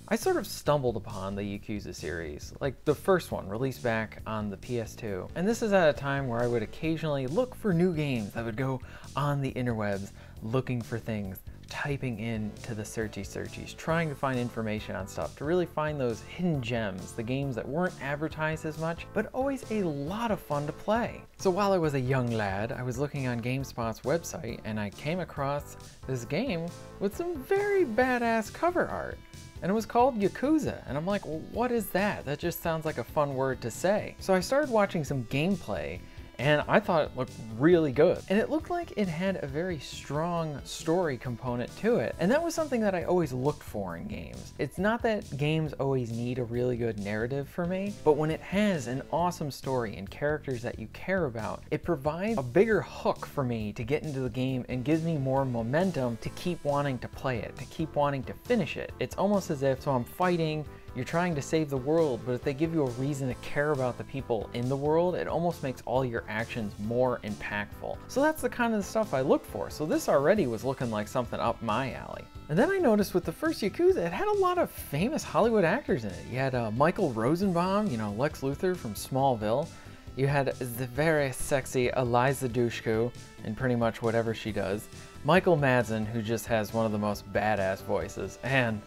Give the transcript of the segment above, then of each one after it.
I sort of stumbled upon the Yakuza series, like the first one released back on the PS2, and this is at a time where I would occasionally look for new games. I would go on the interwebs looking for things, typing into the searchies, trying to find information on stuff, to really find those hidden gems, the games that weren't advertised as much, but always a lot of fun to play. So while I was a young lad, I was looking on GameSpot's website and I came across this game with some very badass cover art. And it was called Yakuza, and I'm like, well, what is that? That just sounds like a fun word to say. So I started watching some gameplay, and I thought it looked really good. And it looked like it had a very strong story component to it. And that was something that I always looked for in games. It's not that games always need a really good narrative for me, but when it has an awesome story and characters that you care about, it provides a bigger hook for me to get into the game and gives me more momentum to keep wanting to play it, to keep wanting to finish it. It's almost as if, so I'm fighting, you're trying to save the world, but if they give you a reason to care about the people in the world, it almost makes all your actions more impactful. So that's the kind of stuff I look for. So this already was looking like something up my alley. And then I noticed with the first Yakuza, it had a lot of famous Hollywood actors in it. You had Michael Rosenbaum, you know, Lex Luthor from Smallville. You had the very sexy Eliza Dushku in pretty much whatever she does. Michael Madsen, who just has one of the most badass voices, and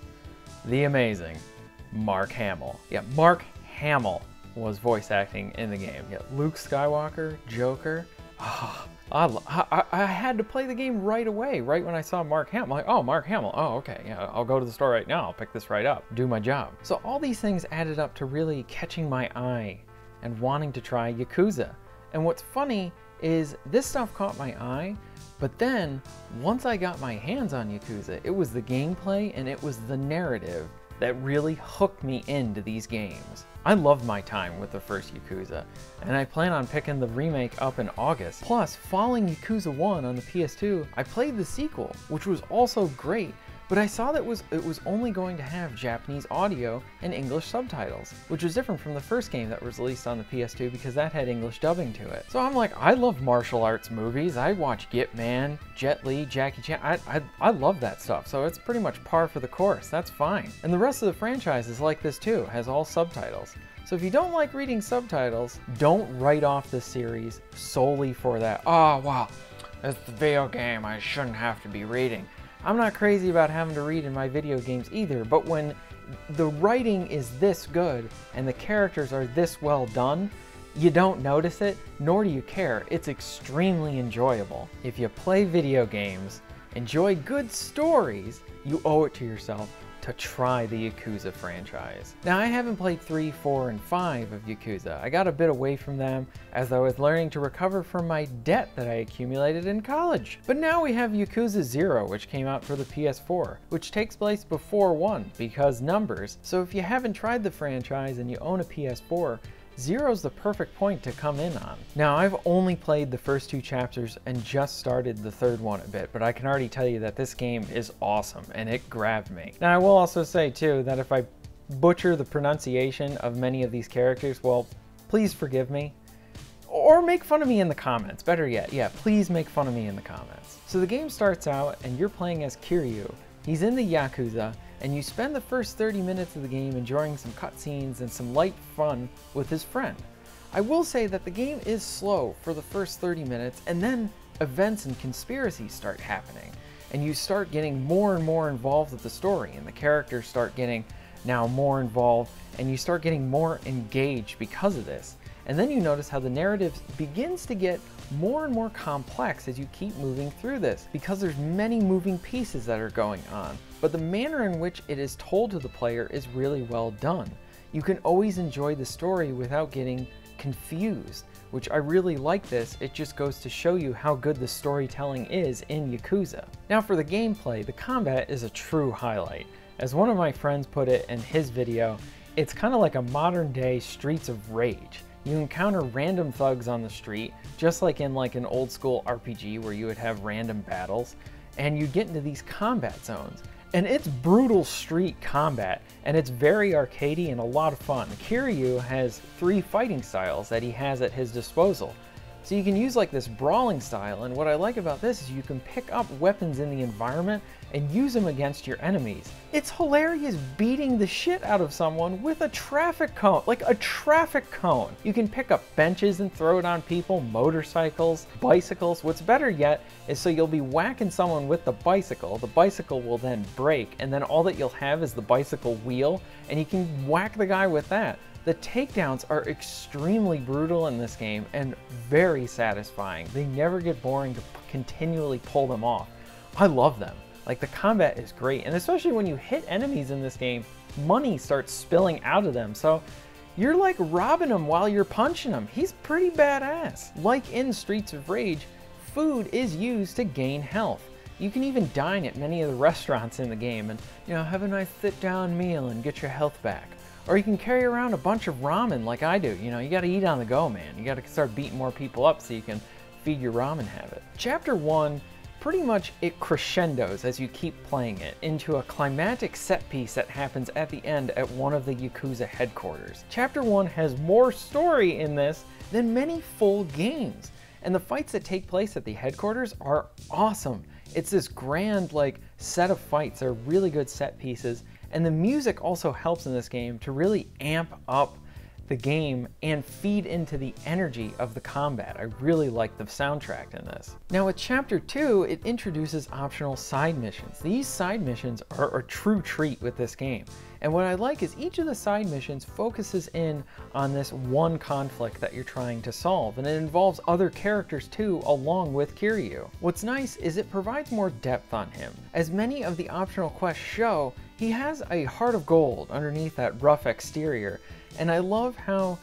the amazing Mark Hamill. Yeah, Mark Hamill was voice acting in the game. Yeah, Luke Skywalker, Joker. Oh, I had to play the game right away, right when I saw Mark Hamill. I'm like, oh, Mark Hamill. Oh, okay, yeah, I'll go to the store right now. I'll pick this right up, do my job. So all these things added up to really catching my eye and wanting to try Yakuza. And what's funny is this stuff caught my eye, but then once I got my hands on Yakuza, it was the gameplay and it was the narrative that really hooked me into these games. I loved my time with the first Yakuza, and I plan on picking the remake up in August. Plus, following Yakuza 1 on the PS2, I played the sequel, which was also great, but I saw that it was only going to have Japanese audio and English subtitles, which was different from the first game that was released on the PS2 because that had English dubbing to it. So I'm like, I love martial arts movies. I watch Ip Man, Jet Li, Jackie Chan. I love that stuff, so it's pretty much par for the course. That's fine. And the rest of the franchise is like this too, has all subtitles. So if you don't like reading subtitles, don't write off this series solely for that. Oh, wow, it's the video game, I shouldn't have to be reading. I'm not crazy about having to read in my video games either, but when the writing is this good and the characters are this well done, you don't notice it, nor do you care. It's extremely enjoyable. If you play video games, enjoy good stories, you owe it to yourself to try the Yakuza franchise. Now, I haven't played 3, 4, and 5 of Yakuza. I got a bit away from them as I was learning to recover from my debt that I accumulated in college. But now we have Yakuza 0, which came out for the PS4, which takes place before 1 because numbers. So if you haven't tried the franchise and you own a PS4, 0's the perfect point to come in on. Now, I've only played the first 2 chapters and just started the third one a bit, but I can already tell you that this game is awesome and it grabbed me. Now, I will also say too that if I butcher the pronunciation of many of these characters, well, please forgive me. Or make fun of me in the comments. Better yet, yeah, please make fun of me in the comments. So the game starts out and you're playing as Kiryu. He's in the Yakuza, and you spend the first 30 minutes of the game enjoying some cutscenes and some light fun with his friend. I will say that the game is slow for the first 30 minutes, and then events and conspiracies start happening, and you start getting more and more involved with the story, and the characters start getting now more involved, and you start getting more engaged because of this. And then you notice how the narrative begins to get more and more complex as you keep moving through this, because there's many moving pieces that are going on. But the manner in which it is told to the player is really well done. You can always enjoy the story without getting confused, which I really like this. It just goes to show you how good the storytelling is in Yakuza. Now for the gameplay, the combat is a true highlight. As one of my friends put it in his video, it's kind of like a modern day Streets of Rage. You encounter random thugs on the street, just like in an old school RPG where you would have random battles, and you get into these combat zones. And it's brutal street combat, and it's very arcadey and a lot of fun. Kiryu has 3 fighting styles that he has at his disposal. So you can use like this brawling style, and what I like about this is you can pick up weapons in the environment and use them against your enemies. It's hilarious beating the shit out of someone with a traffic cone, like a traffic cone. You can pick up benches and throw it on people, motorcycles, bicycles. What's better yet is so you'll be whacking someone with the bicycle will then break, and then all that you'll have is the bicycle wheel, and you can whack the guy with that. The takedowns are extremely brutal in this game and very satisfying. They never get boring to continually pull them off. I love them. Like, the combat is great, and especially when you hit enemies in this game, money starts spilling out of them, so you're like robbing him while you're punching him. He's pretty badass. Like in Streets of Rage, food is used to gain health. You can even dine at many of the restaurants in the game and, you know, have a nice sit-down meal and get your health back. Or you can carry around a bunch of ramen like I do. You know, you gotta eat on the go, man. You gotta start beating more people up so you can feed your ramen habit. Chapter 1, pretty much it crescendos as you keep playing it into a climactic set piece that happens at the end at one of the Yakuza headquarters. Chapter 1 has more story in this than many full games. And the fights that take place at the headquarters are awesome. It's this grand, like, set of fights. They're really good set pieces. And the music also helps in this game to really amp up the game and feed into the energy of the combat. I really like the soundtrack in this. Now with Chapter 2, it introduces optional side missions. These side missions are a true treat with this game. And what I like is each of the side missions focuses in on this one conflict that you're trying to solve, and it involves other characters too, along with Kiryu. What's nice is it provides more depth on him. As many of the optional quests show, he has a heart of gold underneath that rough exterior, and I love how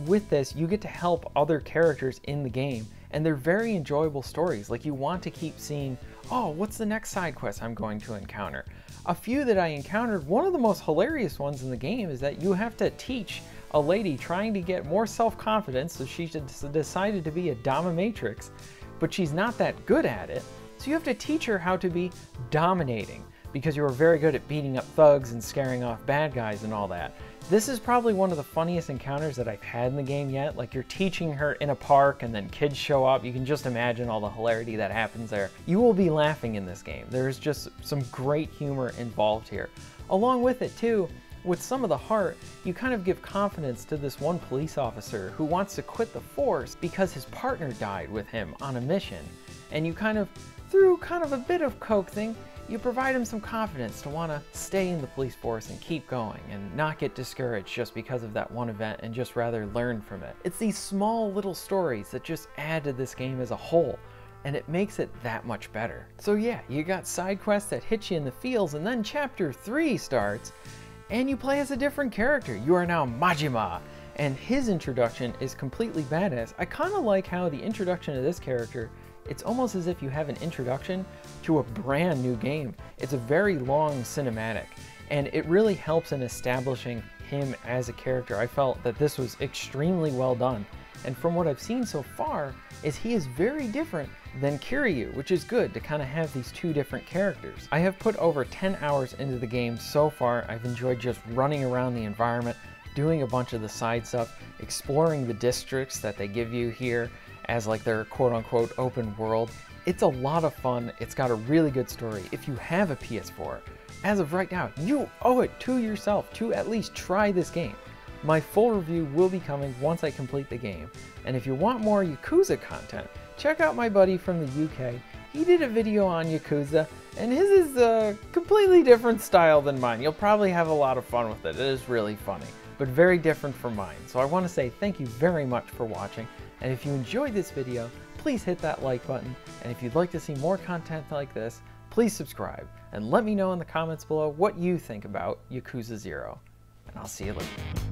with this you get to help other characters in the game, and they're very enjoyable stories. Like, you want to keep seeing, oh, what's the next side quest I'm going to encounter? A few that I encountered, one of the most hilarious ones in the game is that you have to teach a lady trying to get more self-confidence, so she decided to be a dominatrix, but she's not that good at it, so you have to teach her how to be dominating, because you were very good at beating up thugs and scaring off bad guys and all that. This is probably one of the funniest encounters that I've had in the game yet. Like, you're teaching her in a park and then kids show up. You can just imagine all the hilarity that happens there. You will be laughing in this game. There's just some great humor involved here. Along with it too, with some of the heart, you kind of give confidence to this one police officer who wants to quit the force because his partner died with him on a mission. And you kind of, through kind of a bit of coaxing, you provide him some confidence to want to stay in the police force and keep going and not get discouraged just because of that one event and just rather learn from it. It's these small little stories that just add to this game as a whole, and it makes it that much better. So yeah, you got side quests that hit you in the feels, and then Chapter 3 starts and you play as a different character. You are now Majima, and his introduction is completely badass. I kind of like how the introduction of this character, it's almost as if you have an introduction to a brand new game. It's a very long cinematic, and it really helps in establishing him as a character. I felt that this was extremely well done, and from what I've seen so far, is he is very different than Kiryu, which is good to kind of have these two different characters. I have put over 10 hours into the game so far. I've enjoyed just running around the environment, doing a bunch of the side stuff, exploring the districts that they give you here as like their quote-unquote open world. It's a lot of fun. It's got a really good story. If you have a PS4, as of right now, you owe it to yourself to at least try this game. My full review will be coming once I complete the game. And if you want more Yakuza content, check out my buddy from the UK. He did a video on Yakuza, and his is a completely different style than mine. You'll probably have a lot of fun with it. It is really funny, but very different from mine. So I want to say thank you very much for watching. And if you enjoyed this video, please hit that like button. And if you'd like to see more content like this, please subscribe. And let me know in the comments below what you think about Yakuza 0. And I'll see you later.